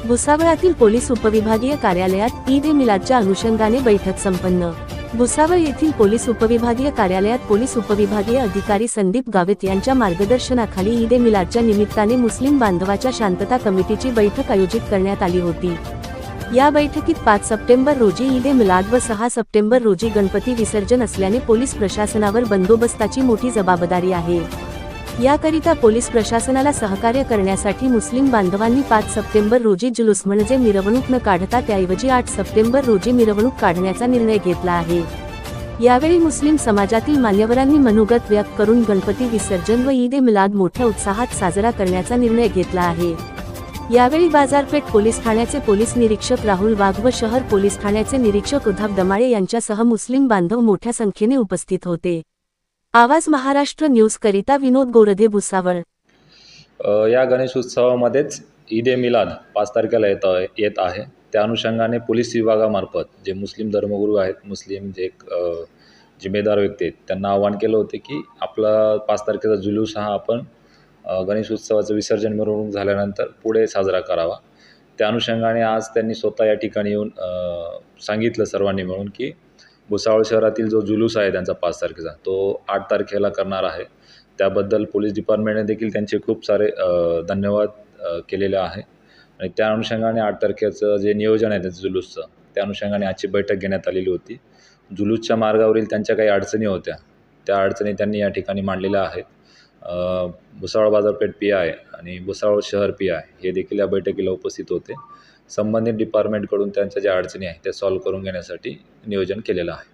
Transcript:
भुसावळातील police उपविभागीय कार्यालयात ईद ए मिलादच्या अनुषंगाने बैठक संपन्न। भुसावळ येथील पोलीस उपविभागीय कार्यालयात पोलीस उपविभागीय अधिकारी संदीप गावित यांच्या मार्गदर्शनाखाली ईद ए मिलादच्या निमित्ताने मुस्लिम बांधवाच्या शांतता कमिटीची बैठक आयोजित करण्यात आली होती। या बैठकीत 5 सप्टेंबर रोजी ईद ए मिलाद व 6 सप्टेंबर रोजी गणपती विसर्जन असल्याने पोलीस प्रशासनावर बंदोबस्ताची मोठी जबाबदारी आहे। याकरिता पोलीस प्रशासनाला सहकार्य करण्यासाठी मुस्लिम बांधवांनी 5 सप्टेंबर रोजी जुलूस म्हणजे मिरवणूक न काढता त्याऐवजी 8 सप्टेंबर रोजी मिरवणूक काढण्याचा निर्णय घेतला आहे। यावेळी मुस्लिम समाजातील मान्यवरांनी मनोगत व्यक्त करून गणपती विसर्जन व ईद ए मिलाद मोठ्या उत्साहात साजरा करण्याचा निर्णय घेतला आहे। यावेळी बाजारपेठ पोलीस ठाण्याचे पोलीस निरीक्षक राहुल वाघ व शहर पोलीस ठाण्याचे निरीक्षक उद्धव दमाळे यांच्यासह मुस्लिम बांधव मोठ्या संख्येने उपस्थित होते। आवाज महाराष्ट्र न्यूज करिता विनोद गोरधे, भुसावळ। या गणेश उत्सवामध्येच ईद ए मिलाद 5 तारखेला येत आहे। त्या अनुषंगाने पोलीस विभागामार्फत जे मुस्लिम धर्मगुरू आहेत, मुस्लिम जे जिम्मेदार व्यक्ती आहेत, त्यांना आवाहन केलं होते की आपला 5 तारखेचा जुलूस हा आपण गणेश उत्सवाचं विसर्जन मिरवणूक झाल्यानंतर पुढे साजरा करावा। त्या अनुषंगाने आज त्यांनी स्वतः या ठिकाणी येऊन सांगितलं सर्वांनी मिळून की भुसावळ शहरातील जो जुलूस आहे त्यांचा 5 तारखेचा तो 8 तारखेला करणार आहे। त्याबद्दल पोलीस डिपार्टमेंटने देखील त्यांचे खूप सारे धन्यवाद केलेले आहे आणि त्या अनुषंगाने 8 तारखेचं जे नियोजन आहे त्याचं जुलूसचं, त्या अनुषंगाने आजची बैठक घेण्यात आलेली होती। जुलूसच्या मार्गावरील त्यांच्या काही अडचणी होत्या, त्या अडचणी त्यांनी या ठिकाणी मांडलेल्या आहेत। भुसावळ बाजारपेठ PI आणि भुसावळ शहर PI हे देखील या बैठकीला उपस्थित होते। संबंधित डिपार्टमेंटकडून त्यांच्या ज्या अडचणी आहेत त्या सॉल्व्ह करून घेण्यासाठी नियोजन केलेलं आहे।